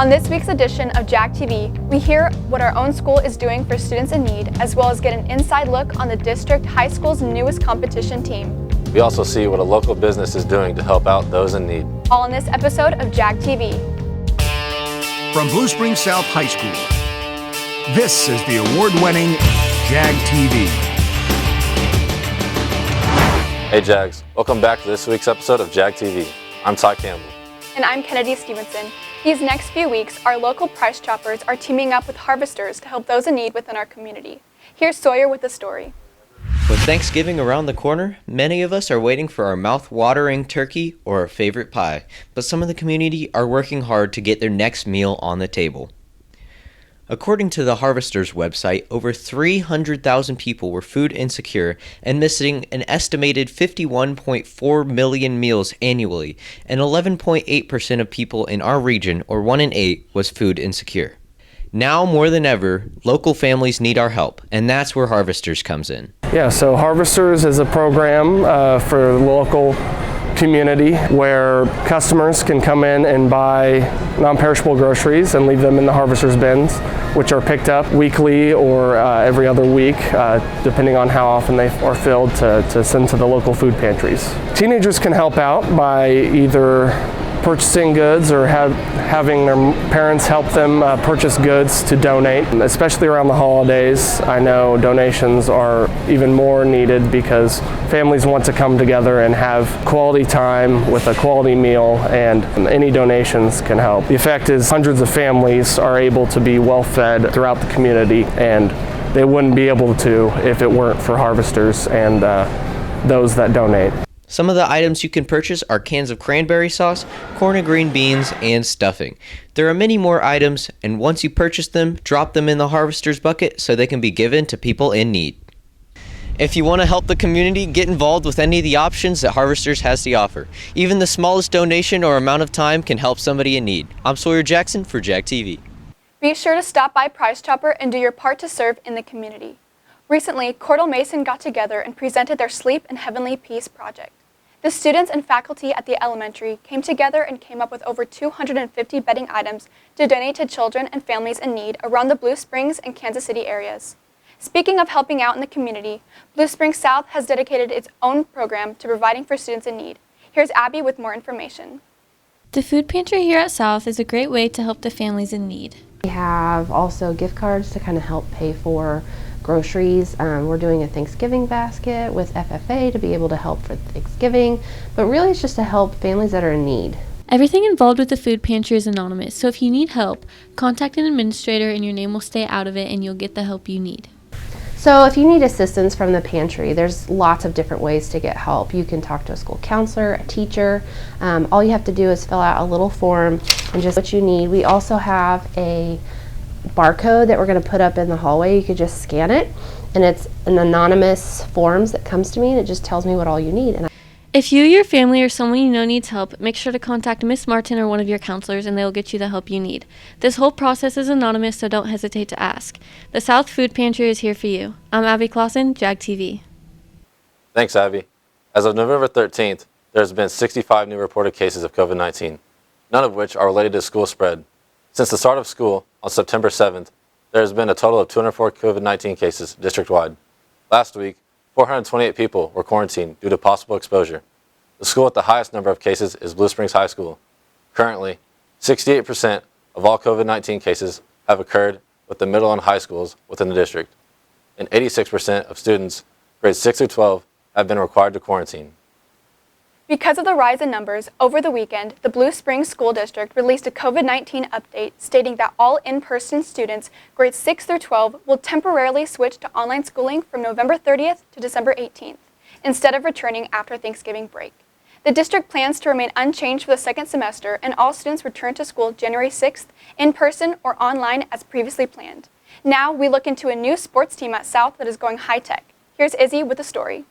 On this week's edition of Jag TV, we hear what our own school is doing for students in need, as well as get an inside look on the district high school's newest competition team. We also see what a local business is doing to help out those in need. All in this episode of Jag TV. From Blue Springs South High School, this is the award-winning Jag TV. Hey Jags, welcome back to this week's episode of Jag TV. I'm Ty Campbell. And I'm Kennedy Stevenson. These next few weeks, our local Price Choppers are teaming up with harvesters to help those in need within our community. Here's Sawyer with the story. With Thanksgiving around the corner, many of us are waiting for our mouth-watering turkey or our favorite pie, but some of the community are working hard to get their next meal on the table. According to the Harvesters website, over 300,000 people were food insecure and missing an estimated 51.4 million meals annually, and 11.8% of people in our region, or 1 in 8, was food insecure. Now more than ever, local families need our help, and that's where Harvesters comes in. Yeah, so Harvesters is a program for the local community where customers can come in and buy non-perishable groceries and leave them in the Harvesters bins, which are picked up weekly or every other week, depending on how often they are filled, to send to the local food pantries. Teenagers can help out by either purchasing goods or having their parents help them purchase goods to donate, especially around the holidays. I know donations are even more needed because families want to come together and have quality time with a quality meal, and any donations can help. The effect is hundreds of families are able to be well fed throughout the community, and they wouldn't be able to if it weren't for Harvesters and those that donate. Some of the items you can purchase are cans of cranberry sauce, corn and green beans, and stuffing. There are many more items, and once you purchase them, drop them in the Harvesters bucket so they can be given to people in need. If you want to help the community, get involved with any of the options that Harvesters has to offer. Even the smallest donation or amount of time can help somebody in need. I'm Sawyer Jackson for Jag TV. Be sure to stop by Price Chopper and do your part to serve in the community. Recently, Cordell Mason got together and presented their Sleep in Heavenly Peace project. The students and faculty at the elementary came together and came up with over 250 bedding items to donate to children and families in need around the Blue Springs and Kansas City areas. Speaking of helping out in the community, Blue Springs South has dedicated its own program to providing for students in need. Here's Abby with more information. The food pantry here at South is a great way to help the families in need. We have also gift cards to kind of help pay for groceries. We're doing a Thanksgiving basket with FFA to be able to help for Thanksgiving, but really it's just to help families that are in need. Everything involved with the food pantry is anonymous, so if you need help, contact an administrator and your name will stay out of it and you'll get the help you need. So if you need assistance from the pantry, there's lots of different ways to get help. You can talk to a school counselor, a teacher. All you have to do is fill out a little form and just what you need. We also have a barcode that we're going to put up in the hallway. You could just scan it, and it's an anonymous forms that comes to me, and it just tells me what all you need. And if you, your family, or someone you know needs help, make sure to contact Miss Martin or one of your counselors and they will get you the help you need. This whole process is anonymous, so don't hesitate to ask. The South Food Pantry is here for you. I'm Abby Clausen, Jag TV. Thanks, Abby. As of November 13th, there has been 65 new reported cases of COVID-19, none of which are related to school spread. Since the start of school on September 7th, there has been a total of 204 COVID-19 cases district-wide. Last week, 428 people were quarantined due to possible exposure. The school with the highest number of cases is Blue Springs High School. Currently, 68% of all COVID-19 cases have occurred with the middle and high schools within the district, and 86% of students grades 6 through 12 have been required to quarantine. Because of the rise in numbers, over the weekend, the Blue Springs School District released a COVID-19 update stating that all in-person students grades 6 through 12 will temporarily switch to online schooling from November 30th to December 18th, instead of returning after Thanksgiving break. The district plans to remain unchanged for the second semester, and all students return to school January 6th in person or online as previously planned. Now we look into a new sports team at South that is going high-tech. Here's Izzy with the story.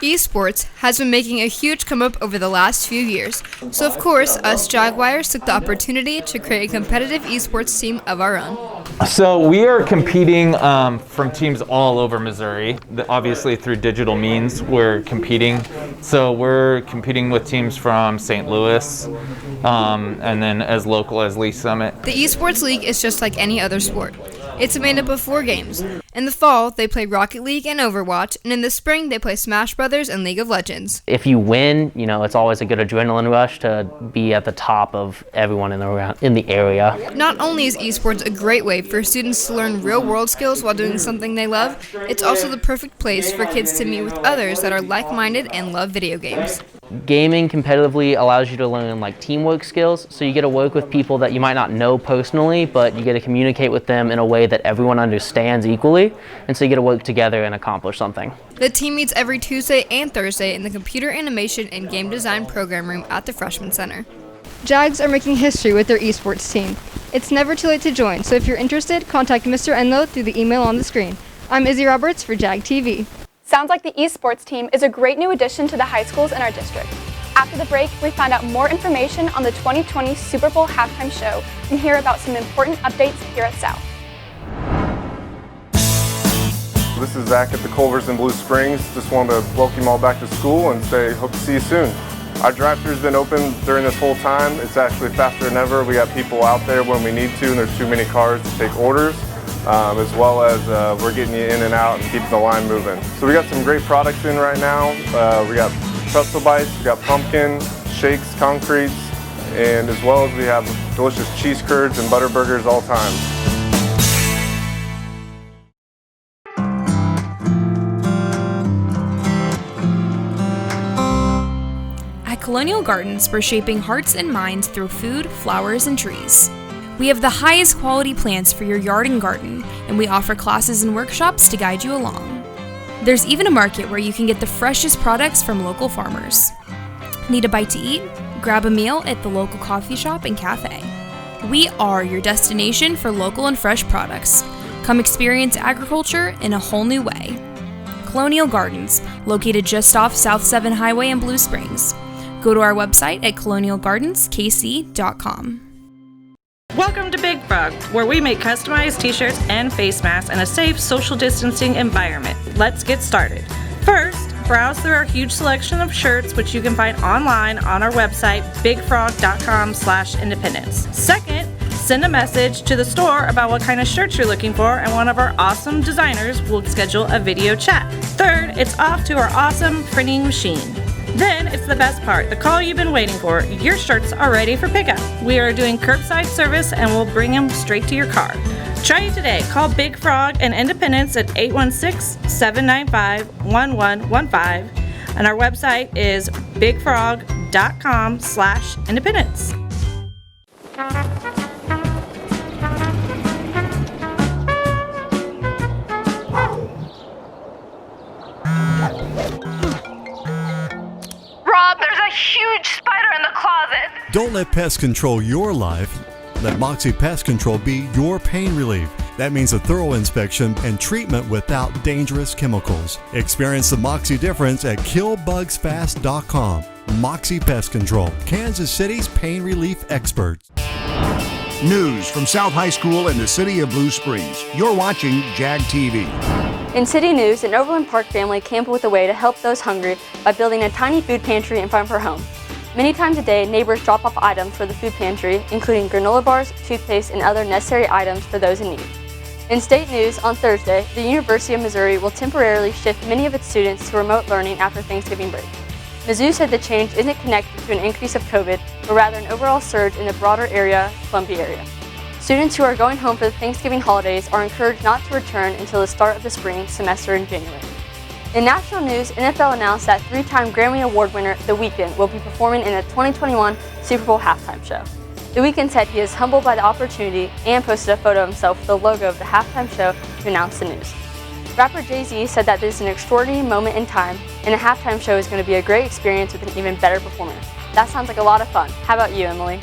Esports has been making a huge come up over the last few years, so of course us Jaguars took the opportunity to create a competitive esports team of our own. So we are competing from teams all over Missouri. Obviously through digital means we're competing. So we're competing with teams from St. Louis and then as local as Lee Summit. The esports league is just like any other sport. It's made up of 4 games. In the fall, they play Rocket League and Overwatch, and in the spring, they play Smash Brothers and League of Legends. If you win, it's always a good adrenaline rush to be at the top of everyone in the area. Not only is esports a great way for students to learn real-world skills while doing something they love, it's also the perfect place for kids to meet with others that are like-minded and love video games. Gaming competitively allows you to learn teamwork skills, so you get to work with people that you might not know personally, but you get to communicate with them in a way that everyone understands equally, and so you get to work together and accomplish something. The team meets every Tuesday and Thursday in the Computer Animation and Game Design program room at the Freshman Center. Jags are making history with their esports team. It's never too late to join, so if you're interested, contact Mr. Enlow through the email on the screen. I'm Izzy Roberts for Jag TV. Sounds like the esports team is a great new addition to the high schools in our district. After the break, we find out more information on the 2020 Super Bowl halftime show and hear about some important updates here at South. This is Zach at the Culvers in Blue Springs. Just wanted to welcome you all back to school and say hope to see you soon. Our drive-thru's been open during this whole time. It's actually faster than ever. We got people out there when we need to, and there's too many cars to take orders. As well as we're getting you in and out and keeping the line moving. So we got some great products in right now. We got pretzel bites, we got pumpkin, shakes, concretes, and as well as we have delicious cheese curds and butter burgers all time. At Colonial Gardens, we're shaping hearts and minds through food, flowers, and trees. We have the highest quality plants for your yard and garden, and we offer classes and workshops to guide you along. There's even a market where you can get the freshest products from local farmers. Need a bite to eat? Grab a meal at the local coffee shop and cafe. We are your destination for local and fresh products. Come experience agriculture in a whole new way. Colonial Gardens, located just off South 7 Highway in Blue Springs. Go to our website at colonialgardenskc.com. Welcome to Big Frog, where we make customized t-shirts and face masks in a safe social distancing environment. Let's get started. First, browse through our huge selection of shirts, which you can find online on our website, bigfrog.com/independence. Second, send a message to the store about what kind of shirts you're looking for, and one of our awesome designers will schedule a video chat. Third, it's off to our awesome printing machine. Then it's the best part, the call you've been waiting for. Your shirts are ready for pickup. We are doing curbside service and we'll bring them straight to your car. Try it today. Call Big Frog and Independence at 816-795-1115. And our website is bigfrog.com/independence. There's a huge spider in the closet. Don't let pests control your life. Let Moxie Pest Control be your pain relief. That means a thorough inspection and treatment without dangerous chemicals. Experience the Moxie difference at killbugsfast.com. Moxie Pest Control, Kansas City's pain relief experts. News from South High School in the city of Blue Springs. You're watching Jag TV. In city news, an Overland Park family came up with a way to help those hungry by building a tiny food pantry in front of her home. Many times a day, neighbors drop off items for the food pantry, including granola bars, toothpaste, and other necessary items for those in need. In state news, on Thursday, the University of Missouri will temporarily shift many of its students to remote learning after Thanksgiving break. Mizzou said the change isn't connected to an increase of COVID, but rather an overall surge in the broader Columbia area. Students who are going home for the Thanksgiving holidays are encouraged not to return until the start of the spring semester in January. In national news, NFL announced that 3-time Grammy Award winner The Weeknd will be performing in the 2021 Super Bowl halftime show. The Weeknd said he is humbled by the opportunity and posted a photo of himself with the logo of the halftime show to announce the news. Rapper Jay-Z said that this is an extraordinary moment in time, and the halftime show is going to be a great experience with an even better performer. That sounds like a lot of fun. How about you, Emily?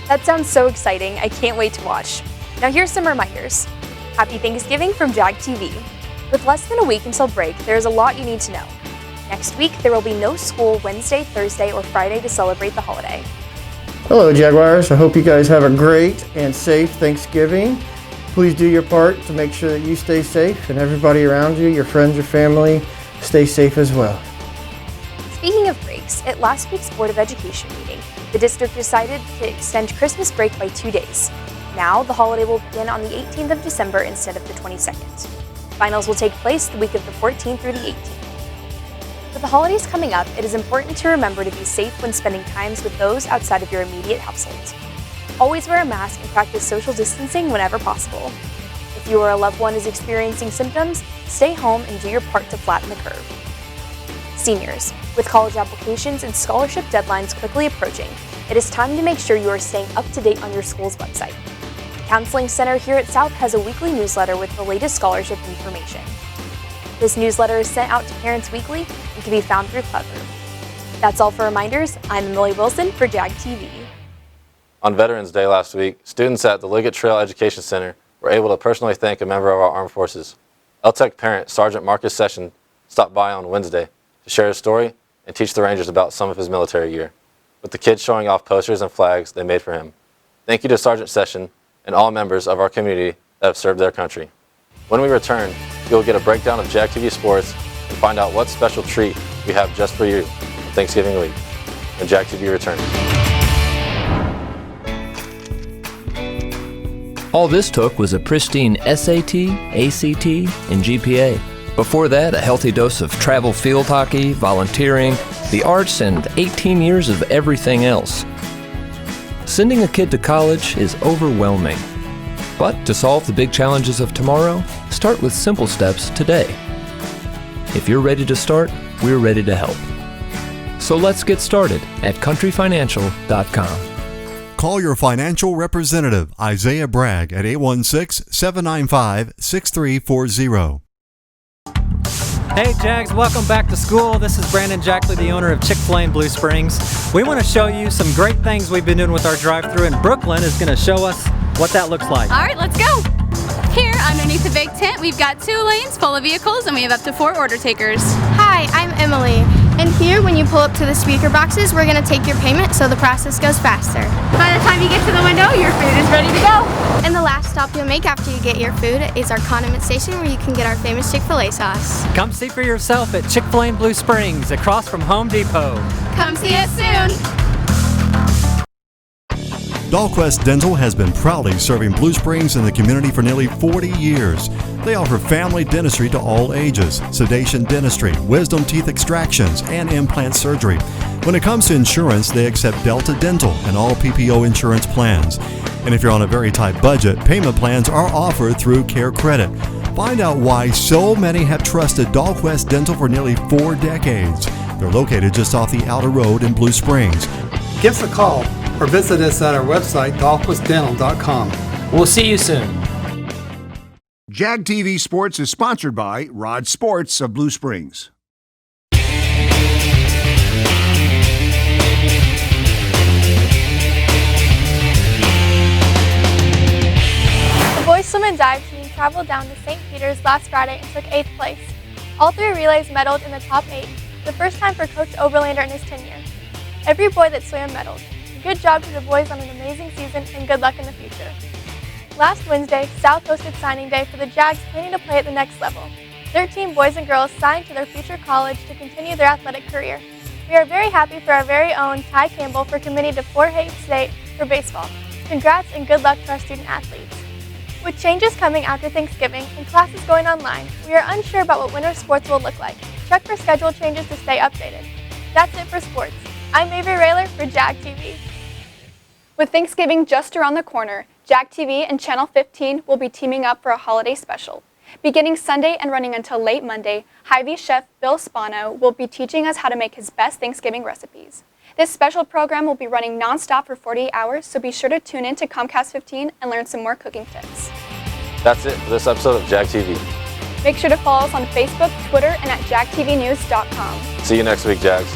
That sounds so exciting. I can't wait to watch. Now here's some reminders. Happy Thanksgiving from Jag TV. With less than a week until break, there is a lot you need to know. Next week, there will be no school Wednesday, Thursday, or Friday to celebrate the holiday. Hello, Jaguars. I hope you guys have a great and safe Thanksgiving. Please do your part to make sure that you stay safe and everybody around you, your friends, your family, stay safe as well. Speaking of breaks, at last week's Board of Education meeting, the district decided to extend Christmas break by 2 days. Now, the holiday will begin on the 18th of December instead of the 22nd. Finals will take place the week of the 14th through the 18th. With the holidays coming up, it is important to remember to be safe when spending times with those outside of your immediate household. Always wear a mask and practice social distancing whenever possible. If you or a loved one is experiencing symptoms, stay home and do your part to flatten the curve. Seniors, with college applications and scholarship deadlines quickly approaching, it is time to make sure you are staying up to date on your school's website. The Counseling Center here at South has a weekly newsletter with the latest scholarship information. This newsletter is sent out to parents weekly and can be found through Clever. That's all for reminders. I'm Emily Wilson for Jag TV. On Veterans Day last week, students at the Liggett Trail Education Center were able to personally thank a member of our armed forces. LTEC parent Sergeant Marcus Session stopped by on Wednesday to share his story and teach the Rangers about some of his military gear, with the kids showing off posters and flags they made for him. Thank you to Sergeant Session and all members of our community that have served their country. When we return, you'll get a breakdown of Jag TV Sports and find out what special treat we have just for you on Thanksgiving week when Jag TV returns. All this took was a pristine SAT, ACT, and GPA. Before that, a healthy dose of travel field hockey, volunteering, the arts, and 18 years of everything else. Sending a kid to college is overwhelming. But to solve the big challenges of tomorrow, start with simple steps today. If you're ready to start, we're ready to help. So let's get started at countryfinancial.com. Call your financial representative, Isaiah Bragg, at 816-795-6340. Hey Jags, welcome back to school. This is Brandon Jackley, the owner of Chick-fil-A in Blue Springs. We want to show you some great things we've been doing with our drive-thru, and Brooklyn is going to show us what that looks like. All right, let's go. Here, underneath the big tent, we've got 2 lanes full of vehicles, and we have up to 4 order takers. Hi, I'm Emily. And here, when you pull up to the speaker boxes, we're going to take your payment so the process goes faster. By the time you get to the window, your food is ready to go. And the last stop you'll make after you get your food is our condiment station where you can get our famous Chick-fil-A sauce. Come see for yourself at Chick-fil-A in Blue Springs, across from Home Depot. Come see us soon. Dahlquist Dental has been proudly serving Blue Springs and the community for nearly 40 years. They offer family dentistry to all ages, sedation dentistry, wisdom teeth extractions, and implant surgery. When it comes to insurance, they accept Delta Dental and all PPO insurance plans. And if you're on a very tight budget, payment plans are offered through Care Credit. Find out why so many have trusted Dahlquist Dental for nearly 4 decades. They're located just off the outer road in Blue Springs. Give us a call or visit us at our website, dahlquistdental.com. We'll see you soon. Jag TV Sports is sponsored by Rod Sports of Blue Springs. The boys swim and dive team traveled down to St. Peter's last Friday and took 8th place. All 3 relays medaled in the top 8, the first time for Coach Oberlander in his tenure. Every boy that swam medaled. Good job to the boys on an amazing season and good luck in the future. Last Wednesday, South hosted signing day for the Jags planning to play at the next level. 13 boys and girls signed to their future college to continue their athletic career. We are very happy for our very own Ty Campbell for committing to Fort Hays State for baseball. Congrats and good luck to our student athletes. With changes coming after Thanksgiving and classes going online, we are unsure about what winter sports will look like. Check for schedule changes to stay updated. That's it for sports. I'm Avery Rayler for Jag TV. With Thanksgiving just around the corner, Jag TV and Channel 15 will be teaming up for a holiday special. Beginning Sunday and running until late Monday, Hy-Vee chef Bill Spano will be teaching us how to make his best Thanksgiving recipes. This special program will be running non-stop for 48 hours, so be sure to tune in to Comcast 15 and learn some more cooking tips. That's it for this episode of Jag TV. Make sure to follow us on Facebook, Twitter, and at jagtvnews.com. See you next week, Jags.